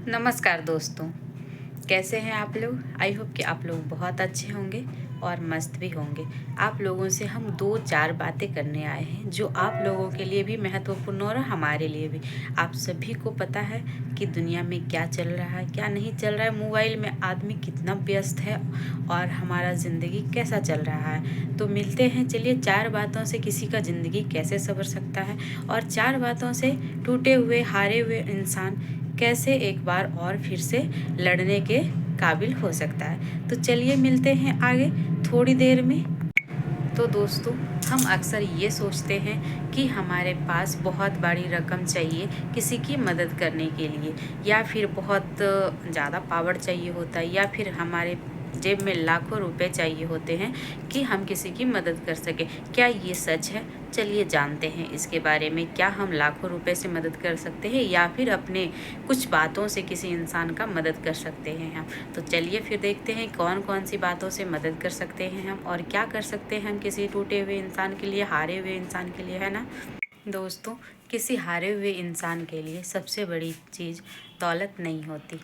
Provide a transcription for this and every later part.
नमस्कार दोस्तों, कैसे हैं आप लोग। आई होप कि आप लोग बहुत अच्छे होंगे और मस्त भी होंगे। आप लोगों से हम 2-4 बातें करने आए हैं जो आप लोगों के लिए भी महत्वपूर्ण और हमारे लिए भी। आप सभी को पता है कि दुनिया में क्या चल रहा है, क्या नहीं चल रहा है, मोबाइल में आदमी कितना व्यस्त है और हमारा ज़िंदगी कैसा चल रहा है। तो मिलते हैं, चलिए 4 बातों से किसी का ज़िंदगी कैसे संवर सकता है और 4 बातों से टूटे हुए, हारे हुए इंसान कैसे एक बार और फिर से लड़ने के काबिल हो सकता है। तो चलिए मिलते हैं आगे थोड़ी देर में। तो दोस्तों, हम अक्सर ये सोचते हैं कि हमारे पास बहुत बड़ी रकम चाहिए किसी की मदद करने के लिए, या फिर बहुत ज़्यादा पावर चाहिए होता है, या फिर हमारे जेब में लाखों रुपए चाहिए होते हैं कि हम किसी की मदद कर सकें। क्या ये सच है? चलिए जानते हैं इसके बारे में। क्या हम लाखों रुपए से मदद कर सकते हैं, या फिर अपने कुछ बातों से किसी इंसान का मदद कर सकते हैं हम? तो चलिए फिर देखते हैं कौन कौन सी बातों से मदद कर सकते हैं हम, और क्या कर सकते हैं हम किसी टूटे हुए इंसान के लिए, हारे हुए इंसान के लिए, है ना। दोस्तों, किसी हारे हुए इंसान के लिए सबसे बड़ी चीज़ दौलत नहीं होती।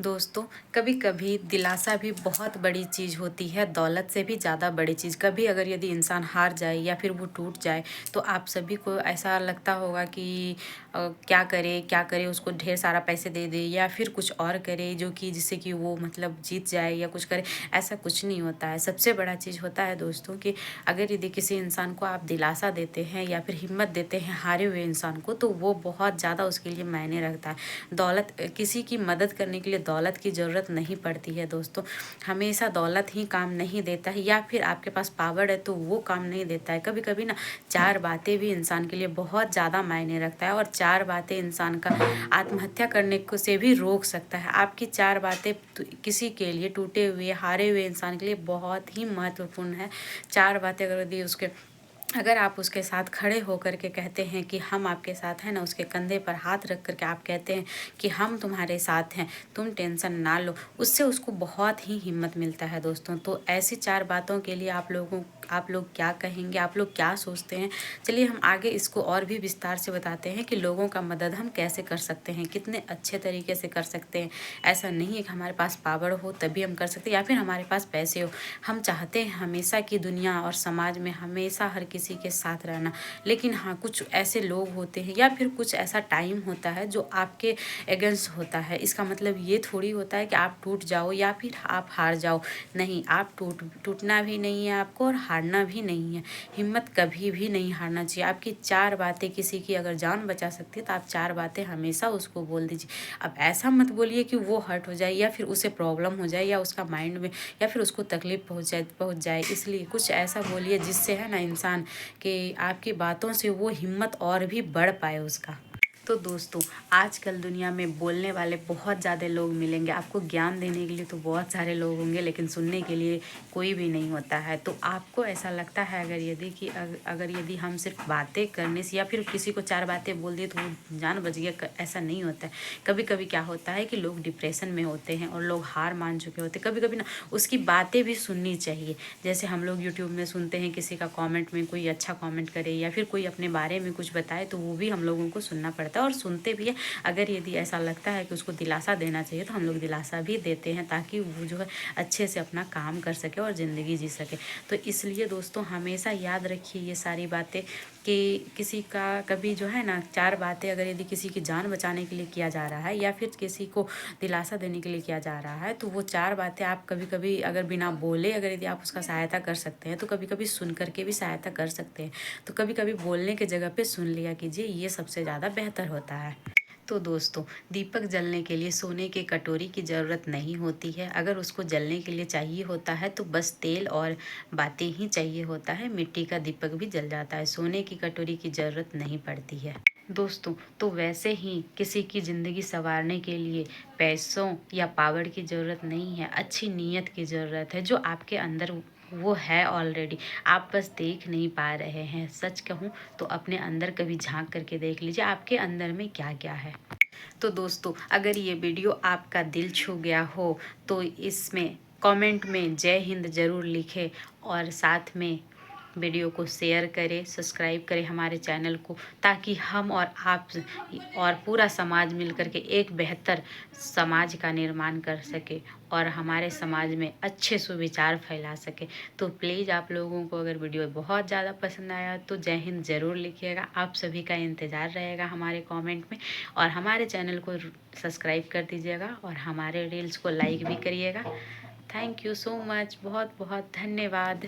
दोस्तों, कभी कभी दिलासा भी बहुत बड़ी चीज़ होती है, दौलत से भी ज़्यादा बड़ी चीज़। कभी अगर यदि इंसान हार जाए या फिर वो टूट जाए तो आप सभी को ऐसा लगता होगा कि क्या करे, उसको ढेर सारा पैसे दे दे या फिर कुछ और करे जो कि जिससे कि वो मतलब जीत जाए या कुछ करे। ऐसा कुछ नहीं होता है। सबसे बड़ा चीज़ होता है दोस्तों कि अगर यदि किसी इंसान को आप दिलासा देते हैं या फिर हिम्मत देते हैं हारे हुए इंसान को, तो वो बहुत ज़्यादा उसके लिए मायने रखता है। दौलत, किसी की मदद करने के लिए दौलत की ज़रूरत नहीं पड़ती है दोस्तों। हमेशा दौलत ही काम नहीं देता है, या फिर आपके पास पावर है तो वो काम नहीं देता है। कभी कभी ना 4 बातें भी इंसान के लिए बहुत ज़्यादा मायने रखता है, और 4 बातें इंसान का आत्महत्या करने को से भी रोक सकता है। आपकी 4 बातें किसी के लिए, टूटे हुए, हारे हुए इंसान के लिए बहुत ही महत्वपूर्ण है। 4 बातें अगर आप उसके साथ खड़े होकर के कहते हैं कि हम आपके साथ हैं ना, उसके कंधे पर हाथ रख कर के आप कहते हैं कि हम तुम्हारे साथ हैं, तुम टेंशन ना लो, उससे उसको बहुत ही हिम्मत मिलता है दोस्तों। तो ऐसी 4 बातों के लिए आप लोग क्या कहेंगे, आप लोग क्या सोचते हैं? चलिए हम आगे इसको और भी विस्तार से बताते हैं कि लोगों का मदद हम कैसे कर सकते हैं, कितने अच्छे तरीके से कर सकते हैं। ऐसा नहीं है कि हमारे पास पावर हो तभी हम कर सकते हैं, या फिर हमारे पास पैसे हो। हम चाहते हैं हमेशा की दुनिया और समाज में हमेशा हर किसी के साथ रहना, लेकिन हाँ, कुछ ऐसे लोग होते हैं या फिर कुछ ऐसा टाइम होता है जो आपके अगेंस्ट होता है। इसका मतलब ये थोड़ी होता है कि आप टूट जाओ या फिर आप हार जाओ। नहीं, आप टूटना भी नहीं है आपको, और हारना भी नहीं है। हिम्मत कभी भी नहीं हारना चाहिए। आपकी 4 बातें किसी की अगर जान बचा सकती है तो आप 4 बातें हमेशा उसको बोल दीजिए। अब ऐसा मत बोलिए कि वो हर्ट हो जाए या फिर उसे प्रॉब्लम हो जाए या उसका माइंड में या फिर उसको तकलीफ पहुंच जाए। इसलिए कुछ ऐसा बोलिए जिससे है ना इंसान कि आपकी बातों से वो हिम्मत और भी बढ़ पाए उसका। तो दोस्तों, आजकल दुनिया में बोलने वाले बहुत ज़्यादा लोग मिलेंगे। आपको ज्ञान देने के लिए तो बहुत सारे लोग होंगे, लेकिन सुनने के लिए कोई भी नहीं होता है। तो आपको ऐसा लगता है अगर यदि हम सिर्फ बातें करने से या फिर किसी को 4 बातें बोल दिए तो वो जान बच गया, ऐसा नहीं होता है। कभी कभी क्या होता है कि लोग डिप्रेशन में होते हैं और लोग हार मान चुके होते हैं। कभी कभी ना उसकी बातें भी सुननी चाहिए। जैसे हम लोग यूट्यूब में सुनते हैं किसी का कमेंट में कोई अच्छा कमेंट करे या फिर कोई अपने बारे में कुछ बताए, तो वो भी हम लोगों को सुनना पड़ता है और सुनते भी है। अगर यदि ऐसा लगता है कि उसको दिलासा देना चाहिए तो हम लोग दिलासा भी देते हैं, ताकि वो जो है अच्छे से अपना काम कर सके और ज़िंदगी जी सके। तो इसलिए दोस्तों, हमेशा याद रखिए ये सारी बातें कि किसी का कभी जो है ना 4 बातें अगर यदि किसी की जान बचाने के लिए किया जा रहा है या फिर किसी को दिलासा देने के लिए किया जा रहा है, तो वो 4 बातें आप कभी कभी अगर बिना बोले अगर यदि आप उसका सहायता कर सकते हैं तो कभी कभी सुन करके भी सहायता कर सकते हैं। तो कभी कभी बोलने के जगह पे सुन लिया कीजिए, ये सबसे ज़्यादा बेहतर होता है। तो दोस्तों, दीपक जलने के लिए सोने की कटोरी की ज़रूरत नहीं होती है। अगर उसको जलने के लिए चाहिए होता है तो बस तेल और बातें ही चाहिए होता है। मिट्टी का दीपक भी जल जाता है, सोने की कटोरी की ज़रूरत नहीं पड़ती है। दोस्तों, तो वैसे ही किसी की ज़िंदगी संवारने के लिए पैसों या पावर की ज़रूरत नहीं है, अच्छी नीयत की ज़रूरत है जो आपके अंदर वो है ऑलरेडी, आप बस देख नहीं पा रहे हैं। सच कहूँ तो अपने अंदर कभी झांक करके देख लीजिए आपके अंदर में क्या क्या है। तो दोस्तों, अगर ये वीडियो आपका दिल छू गया हो तो इसमें कमेंट में जय हिंद ज़रूर लिखें, और साथ में वीडियो को शेयर करें, सब्सक्राइब करें हमारे चैनल को, ताकि हम और आप और पूरा समाज मिलकर के एक बेहतर समाज का निर्माण कर सके और हमारे समाज में अच्छे सुविचार फैला सके। तो प्लीज़ आप लोगों को अगर वीडियो बहुत ज़्यादा पसंद आया तो जय हिंद ज़रूर लिखिएगा। आप सभी का इंतज़ार रहेगा हमारे कमेंट में, और हमारे चैनल को सब्सक्राइब कर दीजिएगा और हमारे रील्स को लाइक भी करिएगा। थैंक यू सो मच, बहुत बहुत धन्यवाद।